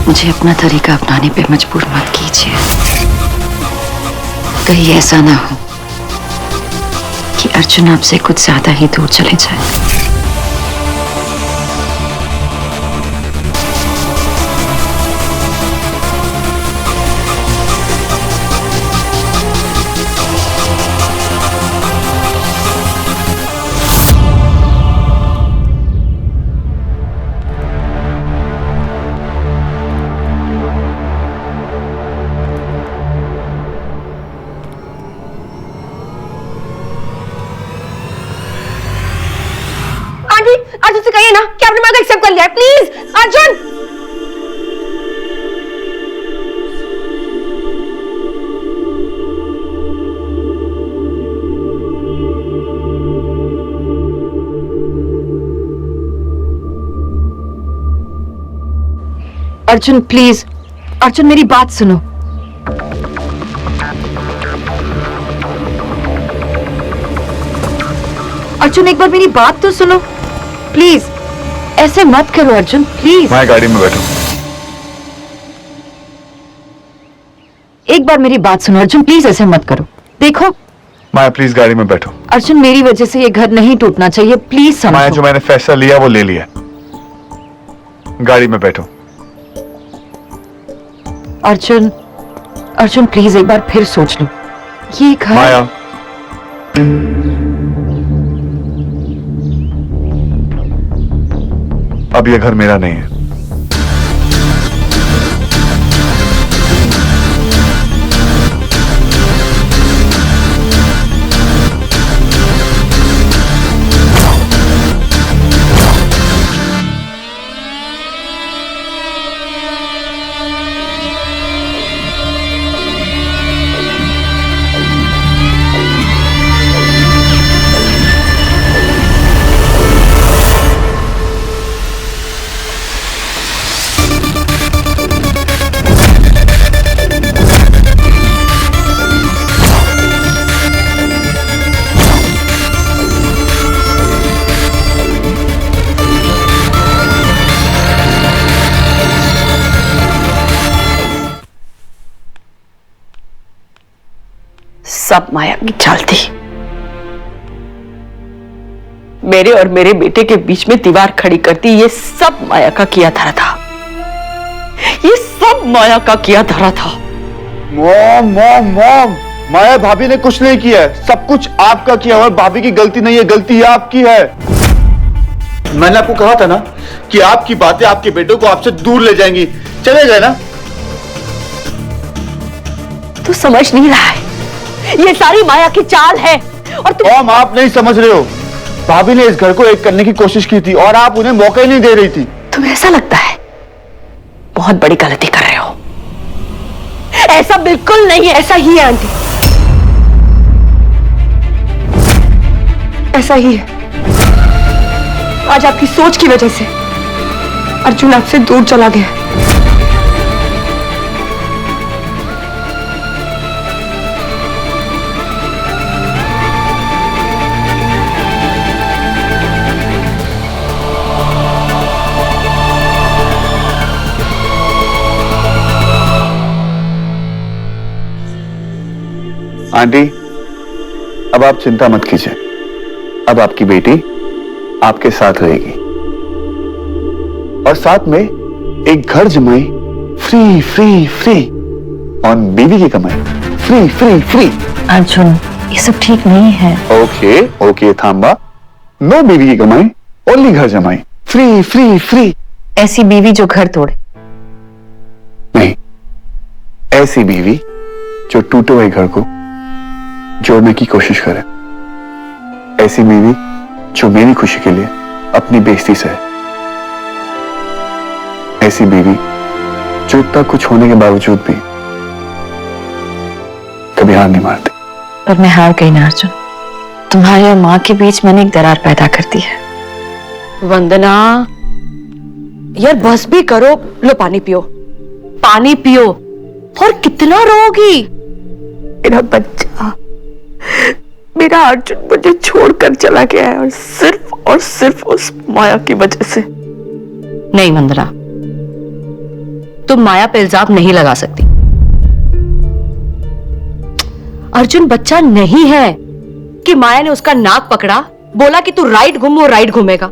Speaker 1: मुझे अपना तरीका अपनाने पे मजबूर मत कीजिए। कहीं ऐसा ना हो कि अर्जुन आपसे कुछ ज्यादा ही दूर चले जाए।
Speaker 4: अर्जुन से कहिए ना कि आपने माँ को एक्सेप्ट कर लिया है, प्लीज अर्जुन।
Speaker 1: अर्जुन प्लीज, अर्जुन मेरी बात सुनो। अर्जुन एक बार मेरी बात तो सुनो प्लीज, ऐसे मत करो अर्जुन प्लीज।
Speaker 2: मैं गाड़ी में बैठूं।
Speaker 1: एक बार मेरी बात सुनो अर्जुन प्लीज, ऐसे मत करो। देखो
Speaker 2: माया प्लीज गाड़ी में बैठो।
Speaker 1: अर्जुन मेरी वजह से ये घर नहीं टूटना चाहिए, प्लीज
Speaker 2: माया
Speaker 1: समझो।
Speaker 2: जो मैंने फैसला लिया वो ले लिया। गाड़ी में बैठो।
Speaker 1: अर्जुन, अर्जुन प्लीज एक बार फिर सोच लो। ये घर
Speaker 2: माया अब ये घर मेरा नहीं है।
Speaker 6: सब माया की चाल थी। मेरे और मेरे बेटे के बीच में दीवार खड़ी करती, ये सब माया का किया धरा था। ये सब माया का किया धरा था।
Speaker 2: मॉम मॉम मॉम, माया भाभी ने कुछ नहीं किया है, सब कुछ आपका किया हुआ है। भाभी की गलती नहीं है, गलती है आपकी है। मैंने आपको कहा था ना कि आपकी बातें आपके बेटों को आपसे दूर ले जाएंगी। चले गए ना।
Speaker 6: तू समझ नहीं रहा है, ये सारी माया की चाल है। और तुम
Speaker 2: मॉम आप नहीं समझ रहे हो। भाभी ने इस घर को एक करने की कोशिश की थी और आप उन्हें मौका ही नहीं दे रही थी।
Speaker 6: तुम्हें ऐसा लगता है बहुत बड़ी गलती कर रहे हो। ऐसा बिल्कुल नहीं है।
Speaker 4: ऐसा ही है आंटी, ऐसा ही है। आज आपकी सोच की वजह से अर्जुन आपसे दूर चला गया।
Speaker 2: आंटी अब आप चिंता मत कीजिए। अब आपकी बेटी आपके साथ रहेगी और साथ में एक घर जमाई फ्री फ्री फ्री और बीवी की कमाई फ्री फ्री फ्री।
Speaker 1: अर्जुन ये सब ठीक नहीं है।
Speaker 2: ओके ओके थांबा। नो बीवी की कमाई, ओनली घर जमाई फ्री फ्री फ्री।
Speaker 1: ऐसी बीवी जो घर तोड़े
Speaker 2: नहीं, ऐसी बीवी जो टूटे हुए घर को जोड़ने की कोशिश करे। ऐसी बीवी जो मेरी खुशी के लिए अपनी बेइज्जती सहे। ऐसी बीवी जो इतना कुछ होने के बावजूद भी कभी हार नहीं मारती।
Speaker 1: पर मैं हार गई ना अर्जुन। तुम्हारे और माँ के बीच मैंने एक दरार पैदा कर दी है।
Speaker 4: वंदना यार बस भी करो। लो पानी पियो, पानी पियो। और कितना रोगी।
Speaker 6: मेरा बच्चा, मेरा अर्जुन मुझे छोड़कर चला गया है और सिर्फ उस माया की वजह से।
Speaker 4: नहीं वंदना, तुम माया पे इल्जाम नहीं लगा सकती। अर्जुन बच्चा नहीं है कि माया ने उसका नाक पकड़ा, बोला कि तू राइट घूम, वो राइट घूमेगा।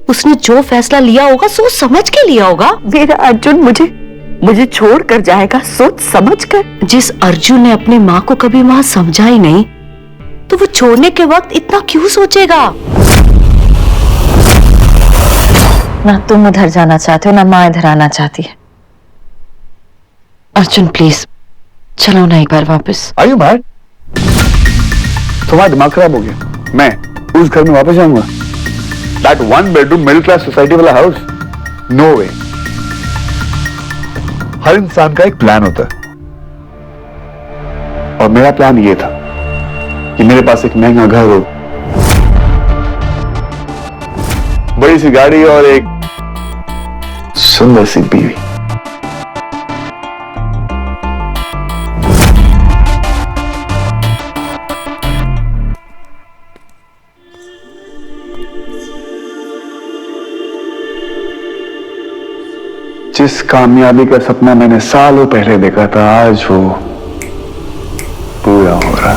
Speaker 4: उसने जो फैसला लिया होगा सोच समझ के लिया होगा।
Speaker 6: मेरा अर्जुन मुझे छोड़ कर जाएगा सोच समझ कर।
Speaker 4: जिस अर्जुन ने अपनी माँ को कभी माँ समझा ही नहीं, तो वो छोड़ने के वक्त इतना क्यों सोचेगा?
Speaker 1: ना तुम उधर जाना चाहते हो ना माँ इधर आना चाहती है। अर्जुन प्लीज चलो ना एक बार वापस।
Speaker 2: आयु भाई, तुम्हारा दिमाग खराब हो गया। मैं उस घर में वापस जाऊंगा? That one bedroom middle class society वाला हाउस, नो वे। हर इंसान का एक प्लान होता है, और मेरा प्लान ये था कि मेरे पास एक महंगा घर हो, बड़ी सी गाड़ी और एक सुंदर सी बीवी। जिस कामयाबी का सपना मैंने सालों पहले देखा था, आज वो पूरा हो रहा।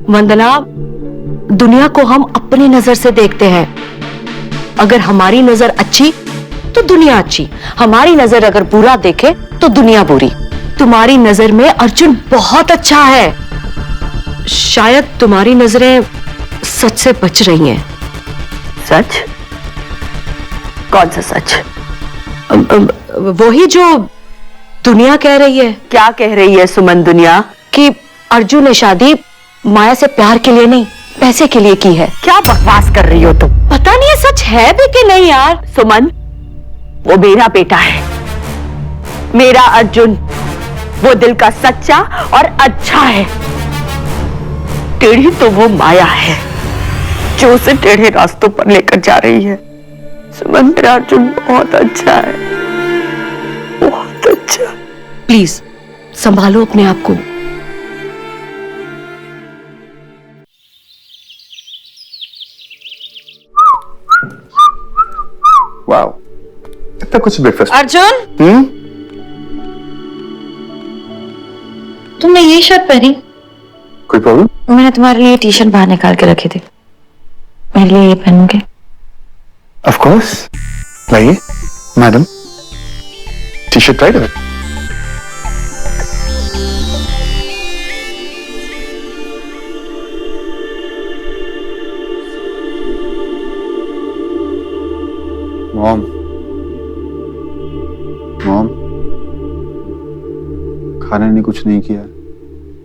Speaker 6: वंदना, दुनिया को हम अपनी नजर से देखते हैं। अगर हमारी नजर अच्छी तो दुनिया अच्छी, हमारी नजर अगर बुरा देखे तो दुनिया बुरी। तुम्हारी नजर में अर्जुन बहुत अच्छा है, शायद तुम्हारी नजरें सच से बच रही हैं। सच? कौन सा सच? वही जो दुनिया कह रही है। क्या कह रही है सुमन दुनिया? कि अर्जुन ने शादी माया से प्यार के लिए नहीं, पैसे के लिए की है। क्या बकवास कर रही हो तुम? पता नहीं है सच है भी कि नहीं यार। सुमन, वो मेरा बेटा है, मेरा अर्जुन। वो दिल का सच्चा और अच्छा है। टेढ़ी तो वो माया है जो उसे टेढ़े रास्तों पर लेकर जा रही है। सुमन, मेरा अर्जुन बहुत अच्छा है, बहुत अच्छा। प्लीज संभालो अपने आप को।
Speaker 2: वाओ, इतना कुछ ब्रेकफास्ट।
Speaker 1: अर्जुन, तुमने ये शर्ट पहनी?
Speaker 2: कोई प्रॉब्लम?
Speaker 1: मैंने तुम्हारे लिए टी शर्ट बाहर निकाल के रखी थी, मेरे लिए ये पहनोगे?
Speaker 2: ऑफ कोर्स, लाइए मैडम, टी शर्ट ट्राई करें। मॉम, मॉम, खाने ने कुछ नहीं किया,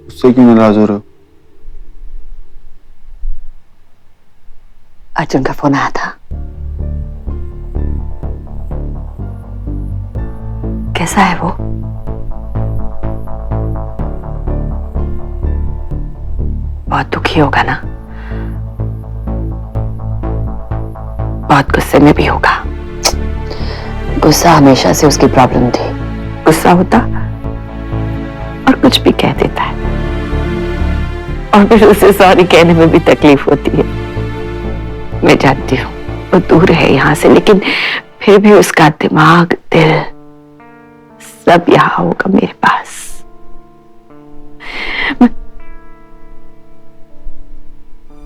Speaker 2: उससे क्यों नाराज हो रहे हो?
Speaker 6: अर्जुन का फोन आया था। कैसा है वो? बहुत दुखी होगा ना, बहुत गुस्से में भी होगा। गुस्सा हमेशा से उसकी प्रॉब्लम थी। गुस्सा होता और कुछ भी कह देता है, और फिर उसे सॉरी कहने में भी तकलीफ होती है। मैं जानती हूँ वो दूर है यहाँ से, लेकिन फिर भी उसका दिमाग, दिल सब यहाँ होगा मेरे पास।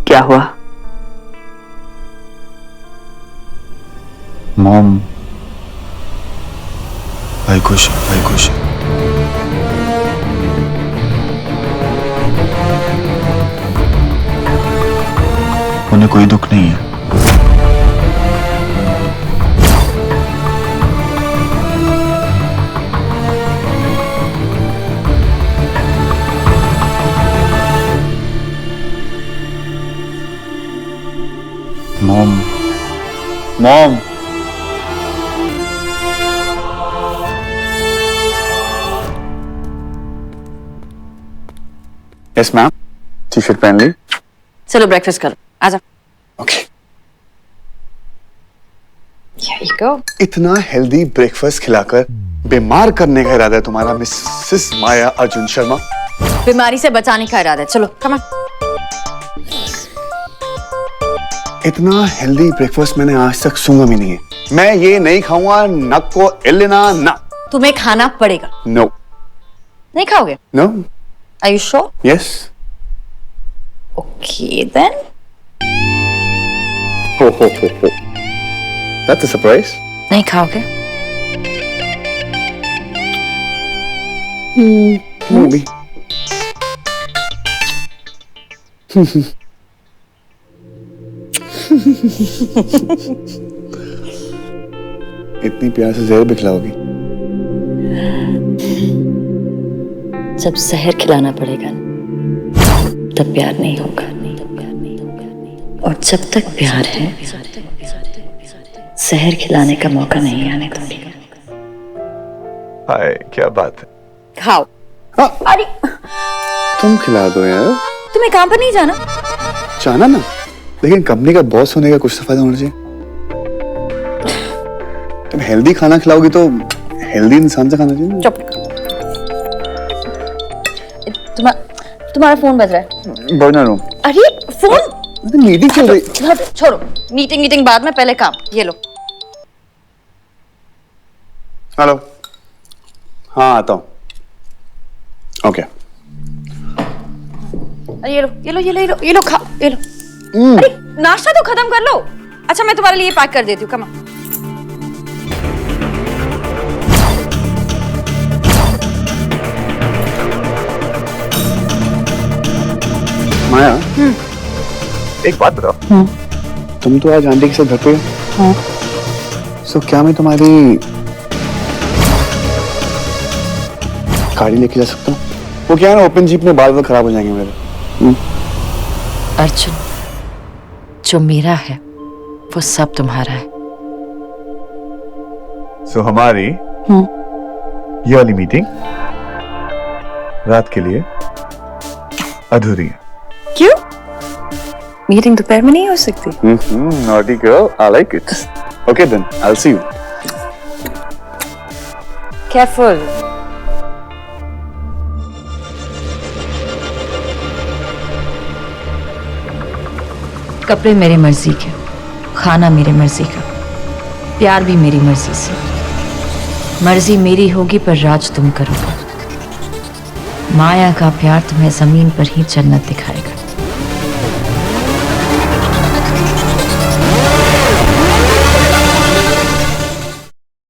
Speaker 6: क्या हुआ?
Speaker 2: मॉम, भाई खुश है, भाई खुश है। उन्हें कोई दुख नहीं है। Mom, mom, yes ma'am, T shirt पहन ली?
Speaker 1: चलो ब्रेकफास्ट करो, आजा।
Speaker 2: ओके।
Speaker 1: Here you go.
Speaker 2: इतना हेल्दी ब्रेकफास्ट खिलाकर बीमार करने का इरादा है तुम्हारा, मिसेस माया अर्जुन शर्मा?
Speaker 1: बीमारी से बचाने का इरादा है, चलो कम ऑन।
Speaker 2: इतना हेल्दी ब्रेकफास्ट मैंने आज तक सुना भी नहीं है। मैं ये नहीं खाऊंगा, नक को इलेना ना।
Speaker 1: तुम्हें खाना पड़ेगा।
Speaker 2: नो।
Speaker 1: नहीं खाओगे?
Speaker 2: No.
Speaker 1: Are you sure?
Speaker 2: Yes.
Speaker 1: Okay then.
Speaker 2: हो That's a surprise.
Speaker 1: नहीं खाओगे?
Speaker 2: Maybe. इतनी प्यार से जहर भी खिलाओगी?
Speaker 1: जब जहर खिलाना पड़ेगा तब प्यार नहीं होगा, और जब तक प्यार है जहर खिलाने का मौका नहीं आने दूंगी।
Speaker 2: हाय, क्या बात है?
Speaker 1: खाओ।
Speaker 2: हाँ,
Speaker 1: अरे
Speaker 2: तुम खिला दो यार।
Speaker 1: तुम्हें काम पर नहीं जाना?
Speaker 2: जाना ना, लेकिन कंपनी का बॉस होने का कुछ तो फायदा होना चाहिए। तुम हेल्दी खाना खिलाओगी तो हेल्दी इंसान से खाना चाहिए ना।
Speaker 1: चुप। तुम्हारा फोन बज रहा है।
Speaker 2: Burner room.
Speaker 1: अरे फोन
Speaker 2: मीटिंग चल रही।
Speaker 1: छोड़ो, मीटिंग बाद में, पहले काम। ये लो।
Speaker 2: हेलो। हाँ, आता हूँ। ओके।
Speaker 1: अरे ये लो खा, ये लो। अरे नाश्ता तो खत्म कर लो। अच्छा, मैं तुम्हारे लिए पैक कर देती हूँ। कमा।
Speaker 2: माया, एक बात बताओ। तुम तो आज आंटी के साथ घर पे हो। सो क्या मैं तुम्हारी गाड़ी लेके जा सकता हूँ? वो क्या है ना, ओपन जीप में बाल खराब हो जाएंगे मेरे।
Speaker 1: अर्जुन, जो मेरा है वो सब तुम्हारा है।
Speaker 2: सो हमारी ये वाली मीटिंग रात के लिए अधूरी है।
Speaker 1: क्यों? मीटिंग दोपहर में नहीं हो सकती?
Speaker 2: Naughty girl, I like it. Okay then, I'll see you.
Speaker 1: Careful. कपड़े मेरी मर्जी के, खाना मेरी मर्जी का, प्यार भी मेरी मर्जी से। मर्जी मेरी होगी पर राज तुम करोगे। माया का प्यार तुम्हें जमीन पर ही जन्नत दिखाएगा।